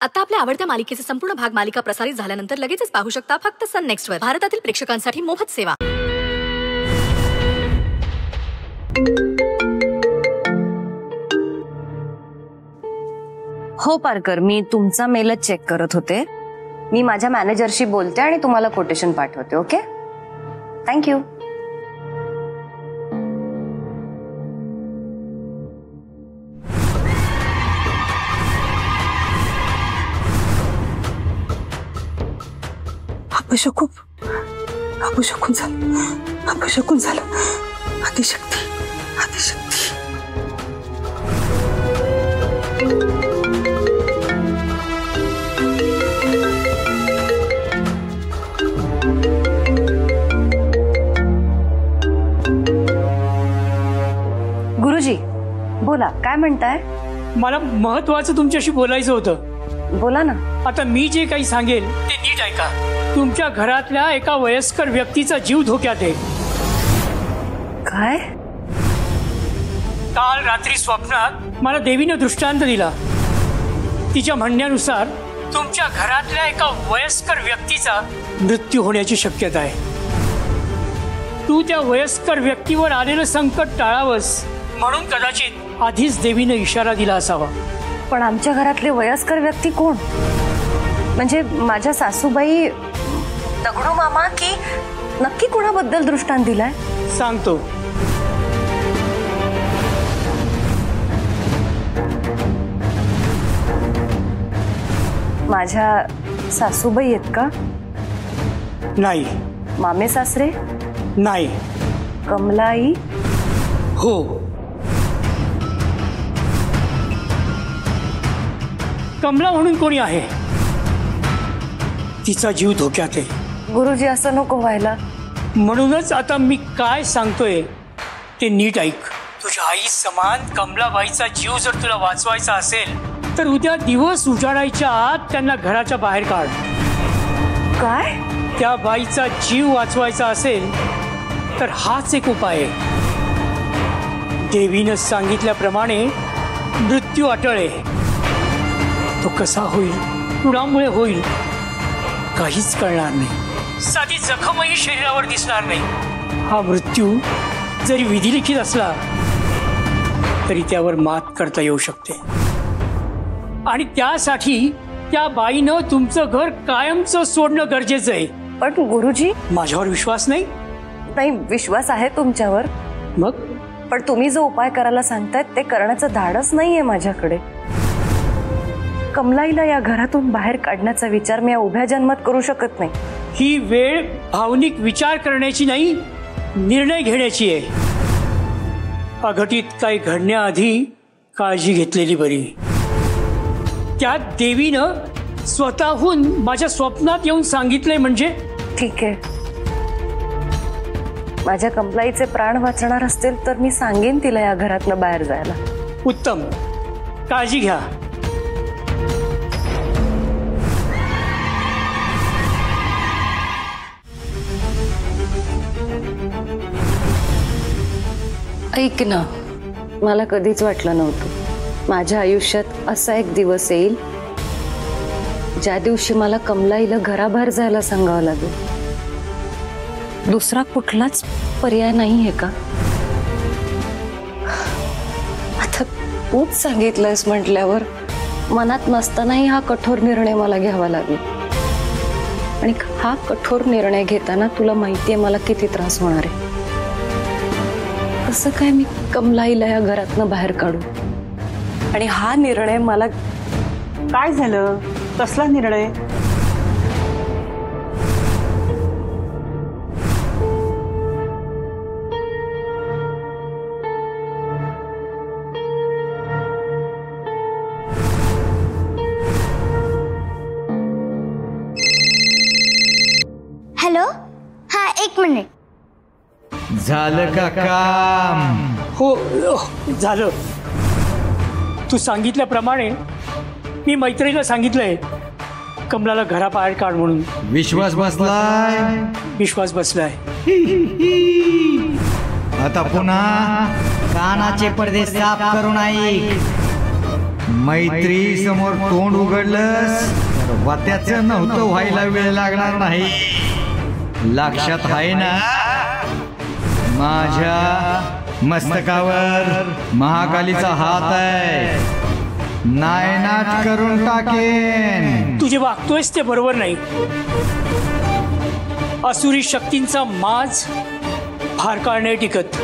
आता आपल्या आवडत्या मालिकेचे संपूर्ण भाग मालिका प्रसारित झाल्यानंतर लगेचच पाहू शकता फक्त सन नेक्स्ट वर. भारतातील प्रेक्षकांसाठी मोफत सेवा. हो पारकर, मी तुमचा मेलच चेक करत होते. मी माझ्या मॅनेजरशी बोलते आणि तुम्हाला कोटेशन पाठवते. Okay, thank you. अपशकून झालं. आदिशक्ती. गुरुजी बोला, काय म्हणताय? मला महत्वाचं तुमच्याशी बोलायचं होतं. बोला ना. आता मी जे काही सांगेल ते नीट ऐका. तुमच्या घरातल्या एका वयस्कर व्यक्तीचा जीव धोक्यात आहे. काय? काल रात्री स्वप्नात मला देवीनं दृष्टांत दिला. तिच्या म्हणण्यानुसार तुमच्या घरातल्या एका वयस्कर व्यक्तीचा मृत्यू होण्याची शक्यता आहे. तू त्या वयस्कर व्यक्तीवर आलेलं संकट टाळावंस म्हणून कदाचित आधीच देवीनं इशारा दिला असावा. पण आमच्या घरातले वयस्कर व्यक्ती कोण? म्हणजे माझ्या सासूबाई, दगडू मामा, की नक्की कोणाबद्दल दृष्टांत दिलाय? सांगतो. माझ्या सासूबाई आहेत का? नाही. मामे सासरे? नाही. कमलाई? हो. कमला म्हणून कोणी आहे, तिचा जीव धोक्यात आहे. गुरुजी असं नको व्हायला. म्हणूनच आता मी काय सांगतोय ते नीट ऐक. तुझ्या आई समान कमलाबाईचा जीव जर तुला वाचवायचा असेल तर उद्या दिवस उजाडायच्या आत त्यांना घराच्या बाहेर काढ. काय? त्या बाईचा जीव वाचवायचा असेल तर हाच एक उपाय आहे. देवीनं सांगितल्याप्रमाणे मृत्यू अटळ आहे. तो कसा होईल, कुणामुळे होईल, काहीच कळणार नाही. साधी जखमही शरीरावर दिसणार नाही. हा मृत्यू जरी विधिलिखित असला तरी त्यावर मात करता येऊ शकते. आणि त्यासाठी त्या बाईनं तुमचं घर कायमचं सोडणं गरजेचं आहे. पण गुरुजी, माझ्यावर विश्वास नाही? नाही, विश्वास आहे तुमच्यावर. मग? पण तुम्ही जो उपाय करायला सांगतायत ते करण्याचं धाडस नाहीये माझ्याकडे. कमलाईला या घरातून बाहेर काढण्याचा विचार मी या उभ्या जन्मात करू शकत नाही. ही वेळ भावनिक विचार करण्याची नाही, निर्णय घेण्याची आहे. अघटित काही घडण्याआधी काळजी घेतलेली बरी. त्यात देवीनं स्वतःहून माझ्या स्वप्नात येऊन सांगितलंय म्हणजे. ठीक आहे, माझ्या कमलाईचे प्राण वाचणार असतील तर मी सांगेन तिला या घरातनं बाहेर जायला. उत्तम, काळजी घ्या. ऐक ना, मला कधीच वाटलं नव्हतं माझ्या आयुष्यात असा एक दिवस येईल ज्या दिवशी मला कमलाईला घराबाहेर जायला सांगावं लागेल. दुसरा कुठलाच पर्याय नाहीये का? आता तूच सांगितलंयस म्हटल्यावर मनात नसतानाही हा कठोर निर्णय मला घ्यावा लागेल. आणि हा कठोर निर्णय घेताना तुला माहितीये मला किती त्रास होणार आहे. कसं काय मी कमलाईला या घरातनं बाहेर काढू? आणि हा निर्णय मला. काय झालं? कसला निर्णय? हॅलो, हा, एक मिनिट. झालं का काम? हो, झालं. तू सांगितल्याप्रमाणे मी मैत्रीला सांगितलंय कमलाला घराबाहेर काढ म्हणून. विश्वास बसलाय? विश्वास बसलाय. आता पुन्हा कानाचे पडदे साफ करून ऐक. मैत्री समोर तोंड उघडलंस तर वात्याचं नव्हतं व्हायला वेळ लागणार नाही. लक्षात आहे ना? माझ्या मस्तकावर महाकालीचा हात आहे. नायनाट करून टाकेन. तू जे वागतोयस ते बरोबर नाही. असुरी शक्तींचा माज फार काळ नाही टिकत.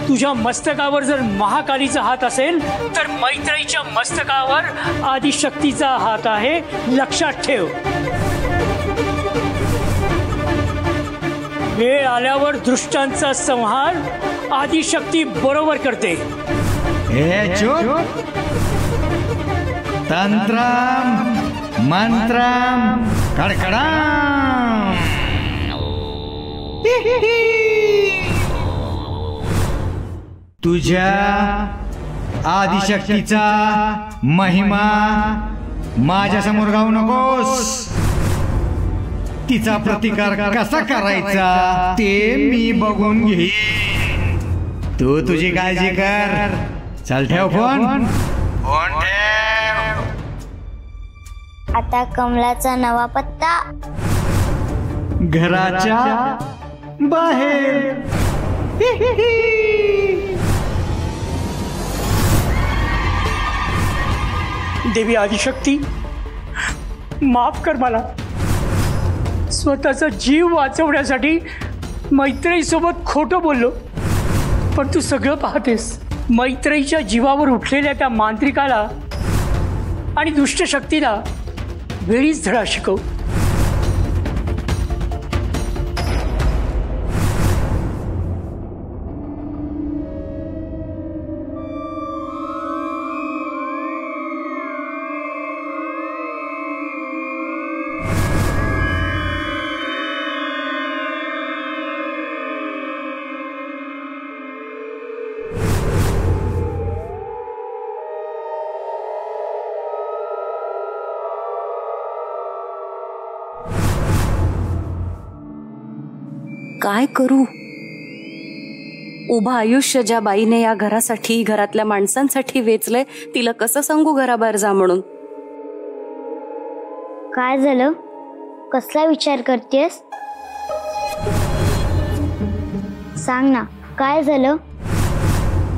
तुझ्या मस्तकावर जर महाकालीचा हात असेल तर मैत्रीच्या मस्तकावर आदिशक्तीचा हात आहे. लक्षात ठेव. वेळ आल्यावर दृष्टांचा संहार आदिशक्ती बरोबर करते. हे चूप. तंत्रम मंत्रम कडकडाम. तुझ्या आदिशक्तीचा महिमा माझ्या समोर गाऊ नकोस. तिचा प्रतिकार कसा करायचा ते मी बघून घेईन. तू तुझी काळजी कर. चल ठेव फोन. फोन ठेव. आता कमलाचा नवा पत्ता. घराच्या बाहेर. देवी आदिशक्ती, माफ कर मला. स्वतःचा जीव वाचवण्यासाठी मैत्रीसोबत खोटं बोललो. पण तू सगळं पाहतेस. मैत्रीच्या जीवावर उठलेल्या त्या मांत्रिकाला आणि दुष्ट शक्तीला वेळीच धडा शिकव. काय करू? उभं आयुष्य ज्या बाईने या घरासाठी, घरातल्या माणसांसाठी वेचलंय, तिला कसं सांगू घराबाहेर जा म्हणून? काय झालं? कसला विचार करतेस? सांग ना, काय झालं?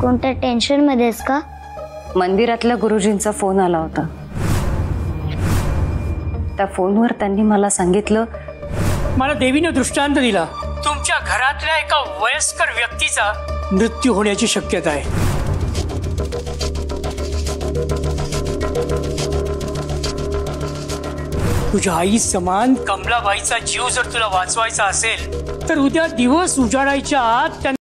कोणत्या टेन्शन मध्येस का? मंदिरातल्या गुरुजींचा फोन आला होता. त्या फोनवर त्यांनी मला सांगितलं, मला देवीने दृष्टांत दिला. तुमच्या घरातल्या एका वयस्कर व्यक्तीचा मृत्यू होण्याची शक्यता आहे. तुझ्या आई समान कमलाबाईचा जीव जर तुला वाचवायचा असेल तर उद्या दिवस उजाडायच्या आत त्यांना